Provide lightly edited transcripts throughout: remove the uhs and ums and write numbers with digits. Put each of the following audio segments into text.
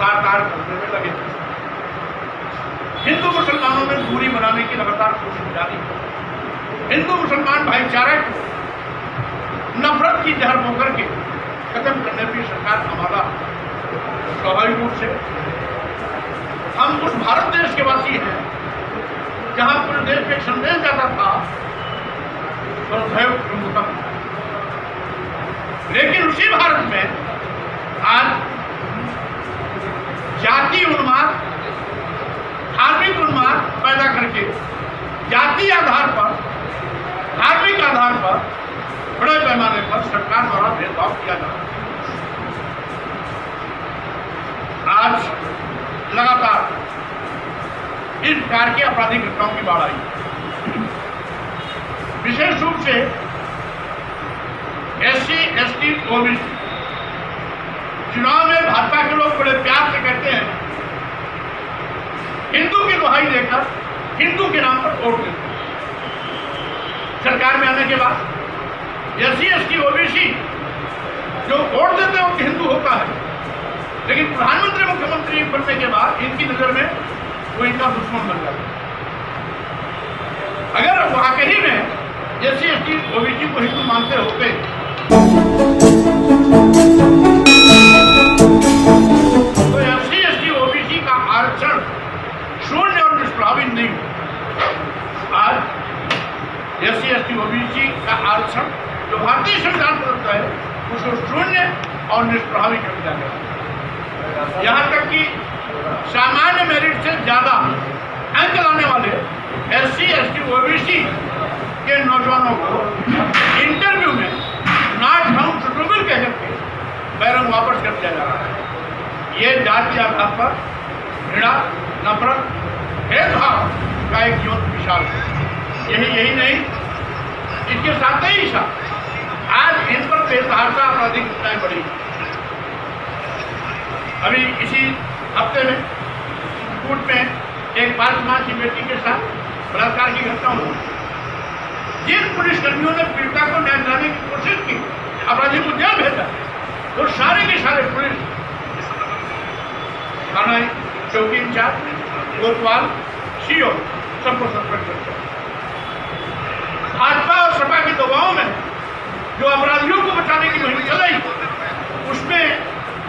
तार करने में लगे। हिंदू मुसलमानों में दूरी बनाने की लगातार कोशिश जारी है। हिंदू मुसलमान भाईचारे को नफरत की जहर बोकर के खत्म करने की सरकार हमारा स्वाभाविक रूप से हम उस भारत देश के वासी हैं जहां पूरे देश में एक संदेश जाता था सर्वधैव कुटुम्बकम। लेकिन उसी भारत में आज जाति उन्माद, धार्मिक उन्माद पैदा करके जाति आधार पर, धार्मिक आधार पर बड़े पैमाने पर सरकार द्वारा भेदभाव किया जा रहा है। आज लगातार इस प्रकार की आपराधिक घटनाओं की बाढ़ आई। विशेष रूप से SC, ST, OBC चुनाव में भाजपा के लोग बड़े प्यार से कहते हैं, हिंदू की दुहाई देकर हिंदू के नाम पर वोट देते हैं। सरकार में आने के बाद SC, ST, OBC जो वोट देते हैं वो हिंदू होता है, लेकिन प्रधानमंत्री मुख्यमंत्री बनने के बाद इनकी नजर में वो इनका दुश्मन बन जाता है। अगर वाकई में SC, ST, OBC को हिंदू मानते होते तो SC, ST, OBC का आरक्षण शून्य और निष्प्रभावित नहीं। आज SC, ST, OBC का आरक्षण जो भारतीय संविधान प्रदत्त है उसको शून्य और निष्प्रभावित कर दिया गया। यहाँ तक कि सामान्य मेरिट से ज्यादा अंक लाने वाले SC, ST, OBC के नौजवानों को इंटरव्यू में नॉट फाउंड सुटेबल कह करके बैरंग वापस कर दिया जा रहा है। ये जाति आधार पर घृणा, नफरत, भेदभाव का एक जीवन मिसाल है। यही नहीं, इसके साथ ही साथ आज इन पर बेतहाशा आपराधिक घटनाएं बढ़ी। अभी इसी हफ्ते में कोर्ट में एक 5 माह की बेटी के साथ बलात्कार की घटना हुई। जिन पुलिसकर्मियों ने पीड़िता को न्याय दिलाने की कोशिश की, अपराधी को जेल भेजा, वो सारे के सारे पुलिस थाना चौकी इंचार्ज, कोतवाल, CO सबको सस्पेंड कर दिया। भाजपा और सपा के दबाव में जो अपराधियों को बचाने की मुहिम चलाई, उसमें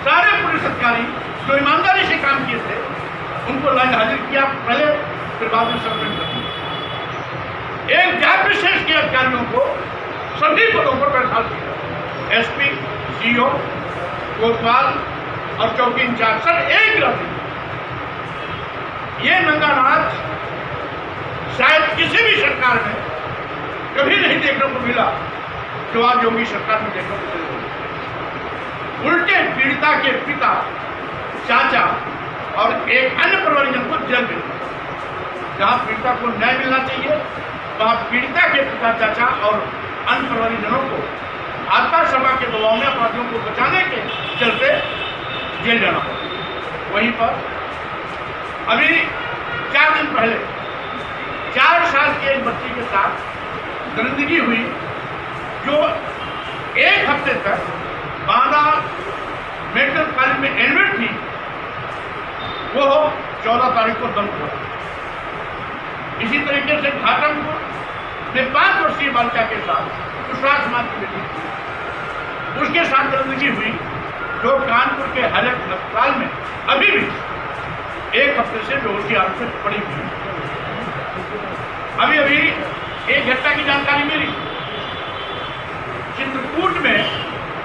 सारे पुलिस अधिकारी जो ईमानदारी से काम किए थे उनको लाइन हाजिर किया पहले, फिर बाद में सस्पेंड कर दिया। एक जांच विशेष के अधिकारियों को सभी पदों पर बर्खास्त किया। SP, CO, कोतवाल और चौकी इंचार्ज सब एक गिरफ्त। ये नंगा नाच शायद किसी भी सरकार में कभी नहीं देखने को मिला जो आज योगी सरकार में देखने को मिला। उल्टे पीड़िता के पिता, चाचा और एक अन्य परिवारजन को जेल मिला। जहां पीड़िता को न्याय मिलना चाहिए वहां पीड़िता के पिता, चाचा और अन्य परिवारजनों को भाजपा सभा के दबाव में अपराधियों को बचाने के चलते जेल जाना पड़ा। वहीं पर अभी 4 दिन पहले 4 साल की एक बच्ची के साथ दरिंदगी हुई, जो 1 हफ्ते तक बांदा मेडिकल कॉलेज में एडमिट थी, वो 14 तारीख को दम हुआ। इसी तरीके से घाटमपुर में 5 वर्षीय बालिका के साथ विश्वास मां की बेटी थी, उसके साथ दरिंदगी हुई, जो कानपुर के हजरत अस्पताल में अभी भी 1 हफ्ते से बेहोशी हालत में पड़ी हुई। अभी एक घटना की जानकारी मिली, चित्रकूट में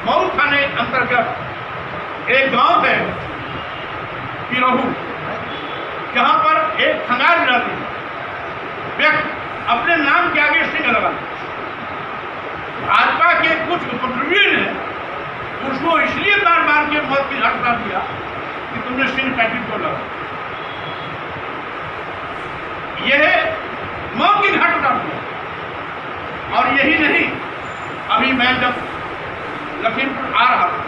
मऊ थाने अंतर्गत एक गांव है पिरोहू, जहां पर एक खंगार जाति व्यक्ति अपने नाम के आगे सिंह लगा। भाजपा के कुछ उपद्रवियों ने उसको इसलिए मार के मौत की घाट उतार दिया कि तुमने सिंह पैकेट को लगा। यह मौत की घाट उतार दिया। और यही नहीं, अभी मैं जब लखीमपुर आ रहा था,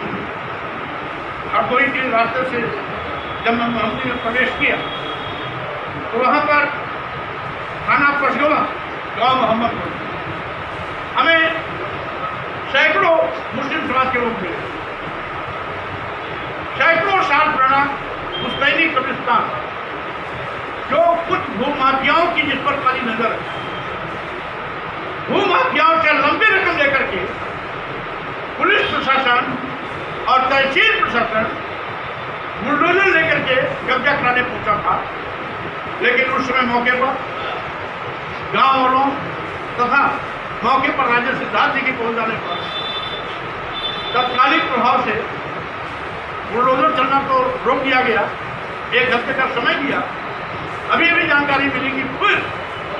हरदोई के रास्ते से जब मैं मोहम्मदी में प्रवेश किया तो वहां पर थाना पशगवा गाँव मोहम्मदपुर हमें सैकड़ों मुस्लिम समाज के लोग मिले। सैकड़ों साल पुराना पुश्तैनी कब्रिस्तान, जो कुछ भूमाफियाओं की जिस पर काली नजर है, भूमाफियाओं से लंबी रकम लेकर के पुलिस प्रशासन और तहसील प्रशासन बुलडोजर लेकर के कब्जा कराने पहुंचा था। लेकिन उस समय मौके पर गांव वालों तथा मौके पर राजा सिद्धार्थ जी के पहुंच जाने पर तत्कालिक प्रभाव से बुलडोजर चलना तो रोक दिया गया। 1 हफ्ते का समय दिया। अभी अभी जानकारी मिली कि फिर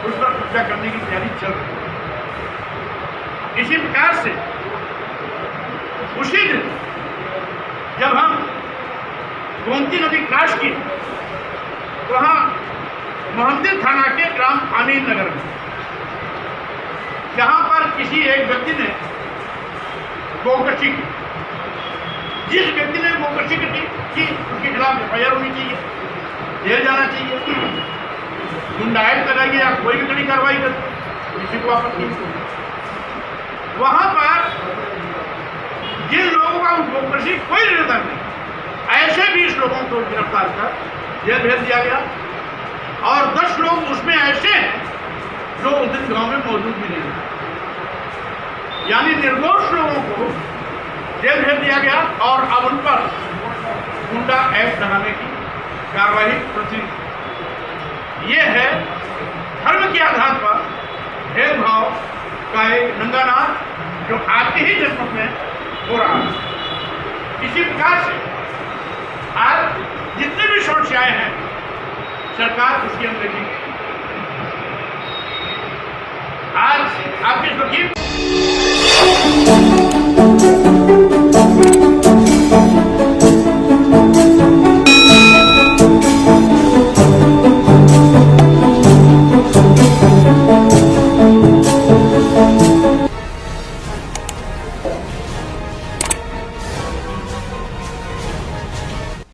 उस पर कब्जा करने की तैयारी चल रही है। इसी प्रकार से उसी दिन जब हम गोमती नदी क्रॉस की, वहाँ मोहम्मदी थाना के ग्राम आमीन नगर में, जहाँ पर किसी एक व्यक्ति ने गोकशी की, जिस व्यक्ति ने गोकशी की उसके खिलाफ एफआईआर होनी चाहिए, जेल जाना चाहिए, गुंडायत कराएगी या कोई भी कड़ी कार्रवाई करती, किसी को आपत्ति नहीं। वहाँ पर जिन लोगों का उस गोकशी कोई लेना नहीं, ऐसे 20 लोगों को गिरफ्तार कर जेल भेज दिया गया। और 10 लोग उसमें ऐसे हैं जो उस दिन गांव में मौजूद भी नहीं है, यानी निर्दोष लोगों को जेल भेज दिया गया और अब उन पर गुंडा एक्ट लगाने की कार्रवाई प्रचलित। ये है धर्म के आधार पर भेदभाव का एक नंगा नाच जो आते ही जनपद में हो रहा है। इसी प्रकार से आज जितने भी समस्याएं हैं सरकार उसकी अंदर आज आपके वकील